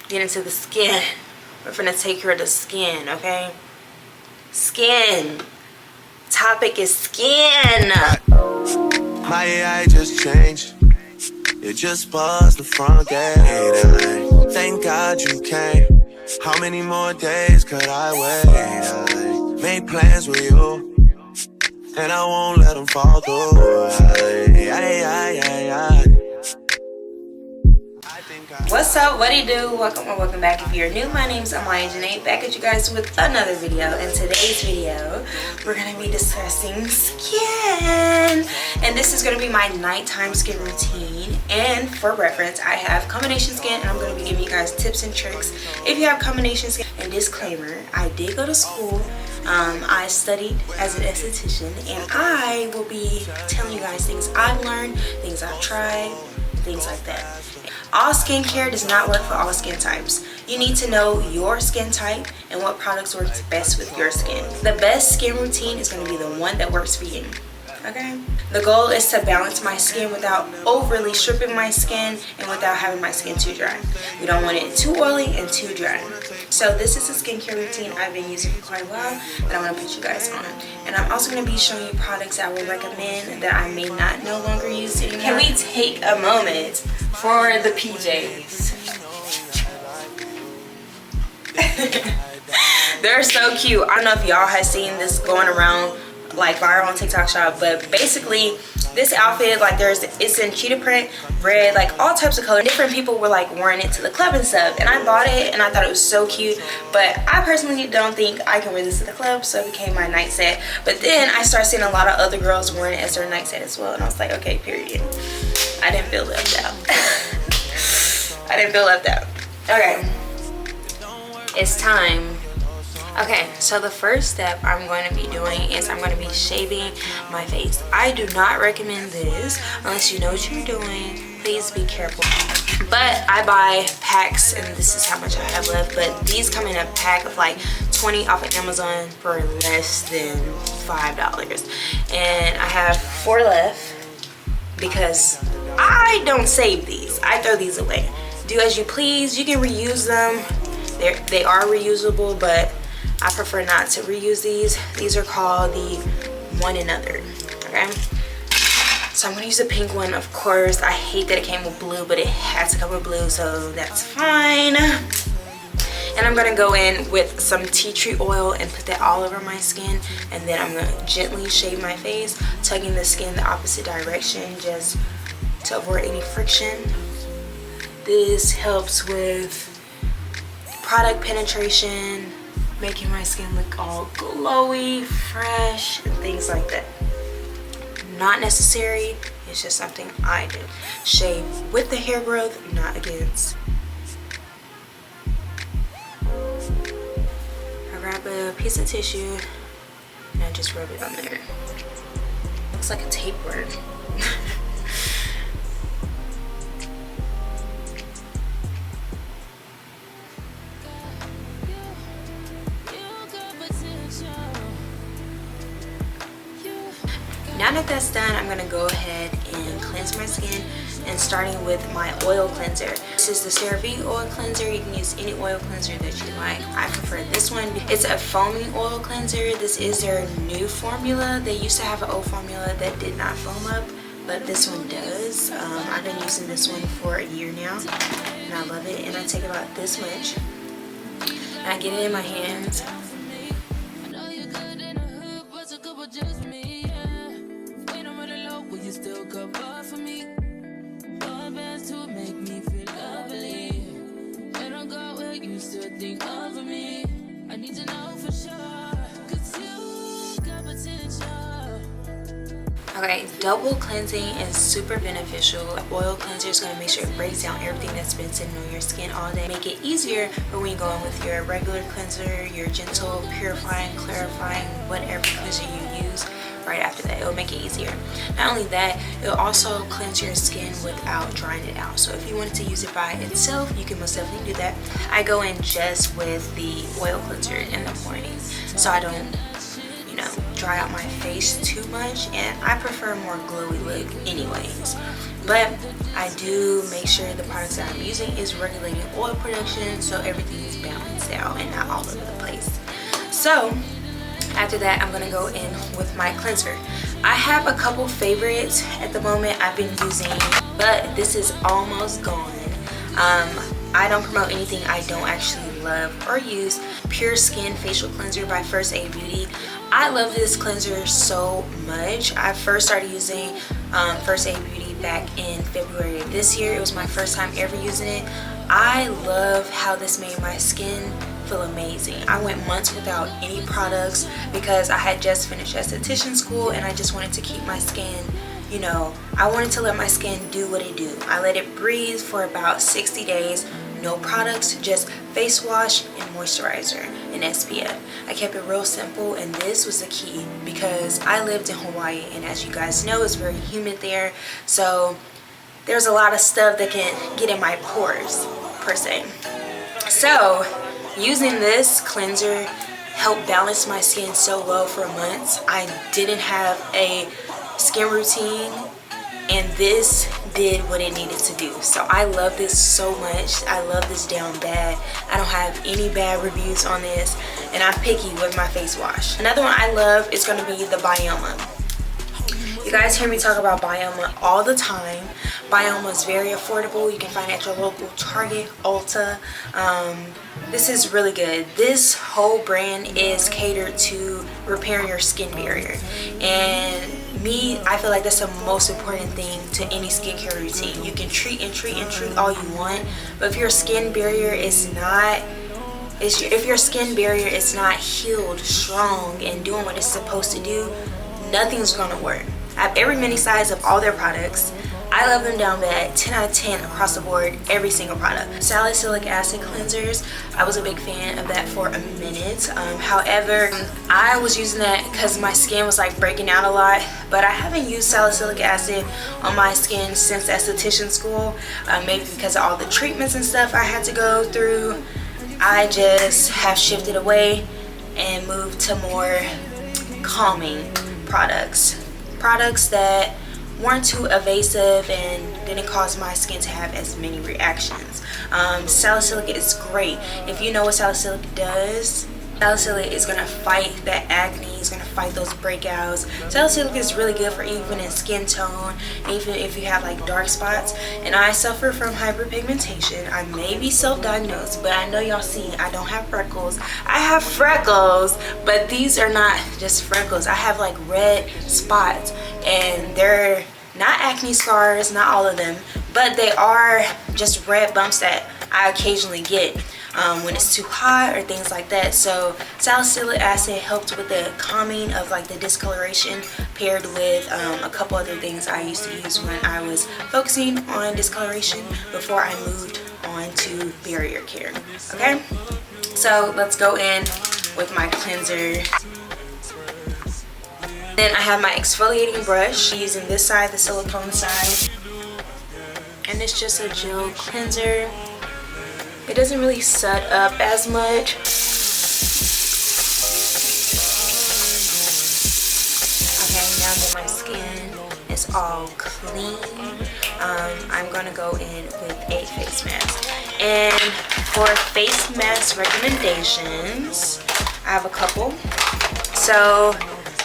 get into the skin. We're finna take care of the skin, okay? Skin. Topic is skin. My AI just changed. You just buzzed the front gate. Thank God you came. How many more days could I wait? I made plans with you, and I won't let them fall through. What's up? What do you do? Welcome or welcome back. If you're new, my name's Myajyna, back at you guys with another video. In today's video, we're gonna be discussing skin, and this is gonna be my nighttime skin routine. And for reference, I have combination skin, and I'm gonna be giving you guys tips and tricks if you have combination skin. And disclaimer, I did go to school. I studied as an esthetician, and I will be telling you guys things I've learned, things I've tried, things like that. All skincare does not work for all skin types. You need to know your skin type and what products works best with your skin. The best skin routine is going to be the one that works for you. Okay? The goal is to balance my skin without overly stripping my skin and without having my skin too dry. We don't want it too oily and too dry. So this is a skincare routine I've been using for quite a while that I want to put you guys on. And I'm also going to be showing you products I will recommend that I may not no longer use anymore. Can we take a moment for the PJs? They're so cute. I don't know if y'all have seen this going around like viral on TikTok shop, but basically this outfit, like it's in cheetah print, red, like all types of colors. Different people were like wearing it to the club and stuff, and I bought it and I thought it was so cute, but I personally don't think I can wear this to the club, so it became my night set. But then I started seeing a lot of other girls wearing it as their night set as well, and I was like, okay, period. I didn't feel left out. I didn't feel left out. Okay, it's time. Okay, so the first step I'm going to be doing is I'm going to be shaving my face. I do not recommend this unless you know what you're doing. Please be careful. But I buy packs, and this is how much I have left, but these come in a pack of like 20 off of Amazon for less than $5. And I have 4 left because I don't save these. I throw these away. Do as you please. You can reuse them. They are reusable, but I prefer not to reuse these. These are called the One Another, okay? So I'm gonna use the pink one, of course. I hate that it came with blue, but it had to come with blue, so that's fine. And I'm gonna go in with some tea tree oil and put that all over my skin, and then I'm gonna gently shave my face, tugging the skin the opposite direction just to avoid any friction. This helps with product penetration, making my skin look all glowy, fresh, and things like that. Not necessary, it's just something I do. Shave with the hair growth, not against. I grab a piece of tissue and I just rub it on there. Looks like a tapeworm. Now that that's done, I'm gonna go ahead and cleanse my skin, and starting with my oil cleanser. This is the CeraVe oil cleanser. You can use any oil cleanser that you like. I prefer this one. It's a foaming oil cleanser. This is their new formula. They used to have an old formula that did not foam up, but this one does. I've been using this one for a year now, and I love it. And I take about this much, and I get it in my hands. You still cover for me. Your best to make me feel lovely. When I go where you still think of me. I need to know for sure, 'cause you got potential. Okay, double cleansing is super beneficial. Oil cleanser is going to make sure it breaks down everything that's been sitting on your skin all day. Make it easier for when you go in with your regular cleanser, your gentle, purifying, clarifying, whatever cleanser you use. Right after that, it'll make it easier. Not only that, it'll also cleanse your skin without drying it out. So if you wanted to use it by itself, you can most definitely do that. I go in just with the oil cleanser in the morning, so I don't, you know, dry out my face too much, and I prefer a more glowy look anyways. but I do make sure the products that I'm using is regulated oil production, so everything is balanced out and not all over the place. So after that, I'm gonna go in with my cleanser. I have a couple favorites at the moment I've been using, but this is almost gone. I don't promote anything I don't actually love or use. Pure Skin Facial Cleanser by First Aid Beauty. I love this cleanser so much. I first started using First Aid Beauty back in February of this year. It was my first time ever using it. I love how this made my skin feel amazing. I went months without any products because I had just finished esthetician school and I just wanted to keep my skin, you know, I wanted to let my skin do what it do. I let it breathe for about 60 days. No products, just face wash and moisturizer and SPF. I kept it real simple, and this was the key because I lived in Hawaii, and as you guys know, it's very humid there, so there's a lot of stuff that can get in my pores per se. So using this cleanser helped balance my skin so well for months. I didn't have a skin routine, and this did what it needed to do. So I love this so much. I love this down bad. I don't have any bad reviews on this, and I'm picky with my face wash. Another one I love is going to be the BYOMA. You guys hear me talk about BYOMA all the time. BYOMA is very affordable. You can find it at your local Target, Ulta. This is really good. This whole brand is catered to repairing your skin barrier. And I feel like that's the most important thing to any skincare routine. You can treat and treat and treat all you want, but if your skin barrier is not healed, strong, and doing what it's supposed to do, nothing's gonna work. I have every mini size of all their products. I love them down bad, 10 out of 10 across the board, every single product. Salicylic acid cleansers, I was a big fan of that for a minute. However, I was using that because my skin was like breaking out a lot, but I haven't used salicylic acid on my skin since esthetician school. Maybe because of all the treatments and stuff I had to go through. I just have shifted away and moved to more calming products. Products that weren't too evasive and didn't cause my skin to have as many reactions. Salicylic is great. If you know what salicylic does, salicylic is going to fight that acne, it's going to fight those breakouts. Salicylic is really good for even in skin tone, even if you have like dark spots. And I suffer from hyperpigmentation. I may be self-diagnosed, but I know y'all see I don't have freckles. I have freckles, but these are not just freckles. I have like red spots, and they're not acne scars, not all of them, but they are just red bumps that I occasionally get when it's too hot or things like that. So salicylic acid helped with the calming of like the discoloration, paired with a couple other things I used to use when I was focusing on discoloration before I moved on to barrier care. Okay, so let's go in with my cleanser. Then I have my exfoliating brush, using this side, the silicone side, and it's just a gel cleanser. It doesn't really set up as much. Okay, now that my skin is all clean, I'm gonna go in with a face mask. And for face mask recommendations, I have a couple. So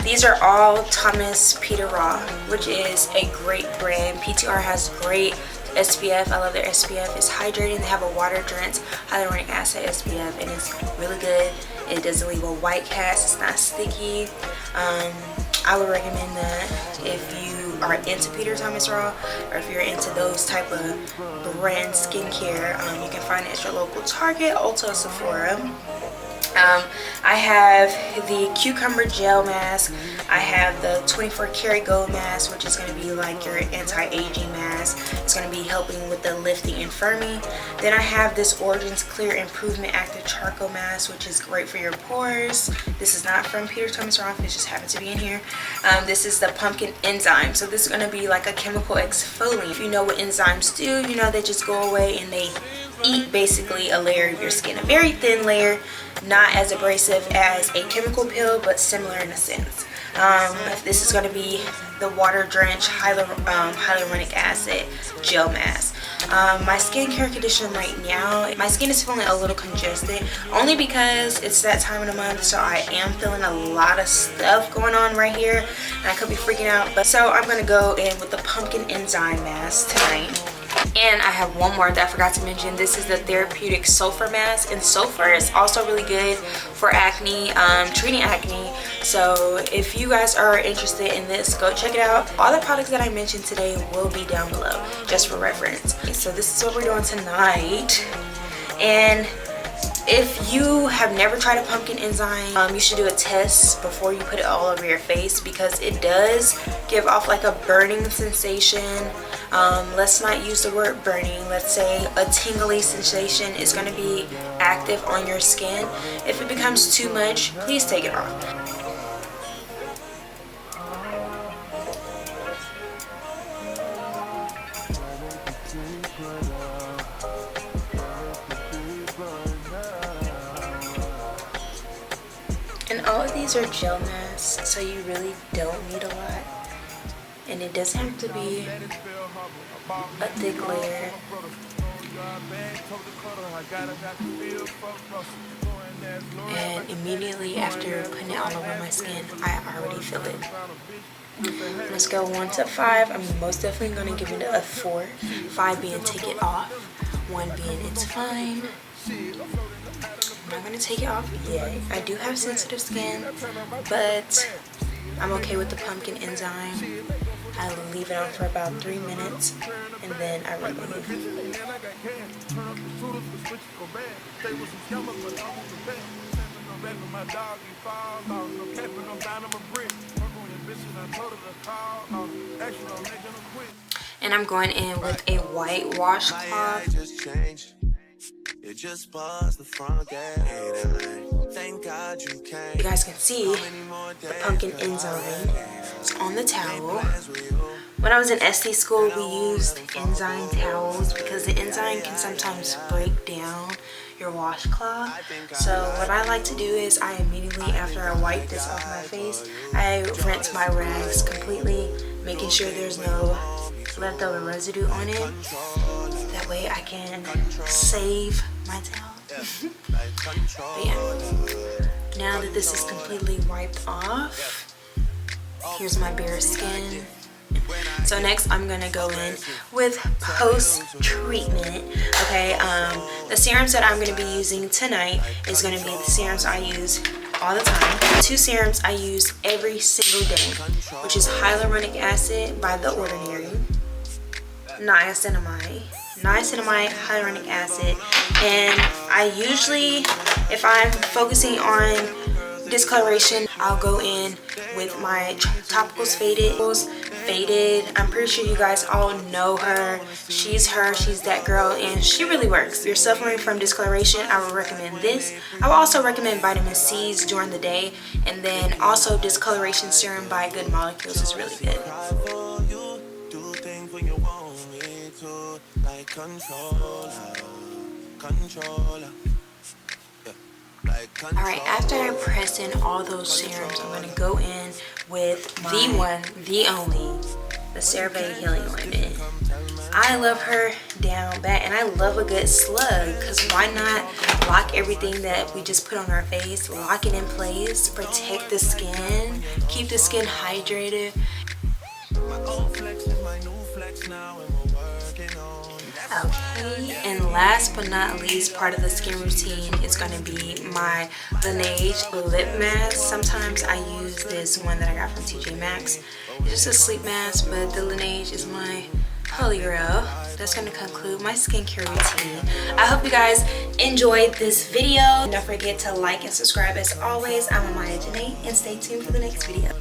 these are all Thomas Peter Raw, which is a great brand. PTR has great SPF. I love their SPF. It's hydrating. They have a water drenched hyaluronic acid SPF, and it's really good. It doesn't leave a white cast. It's not sticky. I would recommend that if you are into Peter Thomas Raw, or if you're into those type of brand skincare. You can find it at your local Target, Ulta, Sephora. I have the cucumber gel mask. I have the 24 karat gold mask, which is going to be like your anti-aging mask. It's going to be helping with the lifting and firming. Then I have this Origins Clear Improvement Active Charcoal Mask, which is great for your pores. This is not from Peter Thomas Roth, it just happens to be in here. This is the pumpkin enzyme. So this is going to be like a chemical exfoliant. If you know what enzymes do, you know they just go away and they eat basically a layer of your skin, a very thin layer, not as abrasive as a chemical peel, but similar in a sense. This is going to be the water drenched hyaluronic acid gel mask. My skincare condition right now, my skin is feeling a little congested, only because it's that time of the month, so I am feeling a lot of stuff going on right here, and I could be freaking out. But so I'm going to go in with the pumpkin enzyme mask tonight. And I have one more that I forgot to mention. This is the therapeutic sulfur mask, and sulfur is also really good for acne, treating acne. So if you guys are interested in this, go check it out. All the products that I mentioned today will be down below, just for reference. So this is what we're doing tonight. And if you have never tried a pumpkin enzyme, you should do a test before you put it all over your face, because it does give off like a burning sensation. Let's not use the word burning. Let's say a tingly sensation is going to be active on your skin. If it becomes too much, please take it off. And all of these are gel masks, so you really don't need a lot. And it doesn't have to be a thick layer. And immediately after putting it all over my skin, I already feel it. On a scale of 1 to 5, I'm most definitely going to give it a 4. 5 being take it off, 1 being it's fine. I'm not going to take it off yet. I do have sensitive skin, but I'm okay with the pumpkin enzyme. I leave it on for about 3 minutes, and then I remove. And I'm going in with a white washcloth. You just buzz the front gate. Thank God you came. You guys can see the pumpkin enzyme is on the towel. When I was in SD school, we used enzyme towels because the enzyme can sometimes break down your washcloth. So what I like to do is I immediately, after I wipe this off my face, I rinse my rags completely, making sure there's no leftover residue on it. That way I can save my towel. But yeah, now that this is completely wiped off, here's my bare skin. So next I'm gonna go in with post-treatment. Okay, the serums that I'm gonna be using tonight is gonna be the serums I use all the time. 2 serums I use every single day, which is hyaluronic acid by The Ordinary, niacinamide, hyaluronic acid. And I usually, if I'm focusing on discoloration, I'll go in with my Topicals Faded. I'm pretty sure you guys all know her. She's that girl, and she really works. If you're suffering from discoloration, I would recommend this. I would also recommend vitamin C's during the day, and then also discoloration serum by Good Molecules is really good. Alright, after I press in all those serums, I'm going to go in with the one, the only, the CeraVe Healing Ointment. I love her down bad, and I love a good slug, because why not lock everything that we just put on our face, lock it in place, protect the skin, keep the skin hydrated. Okay, and last but not least, part of the skin routine is going to be my Laneige Lip Mask. Sometimes I use this one that I got from TJ Maxx. It's just a sleep mask, but the Laneige is my holy grail. That's going to conclude my skincare routine. I hope you guys enjoyed this video. Don't forget to like and subscribe as always. I'm Myajyna, and stay tuned for the next video.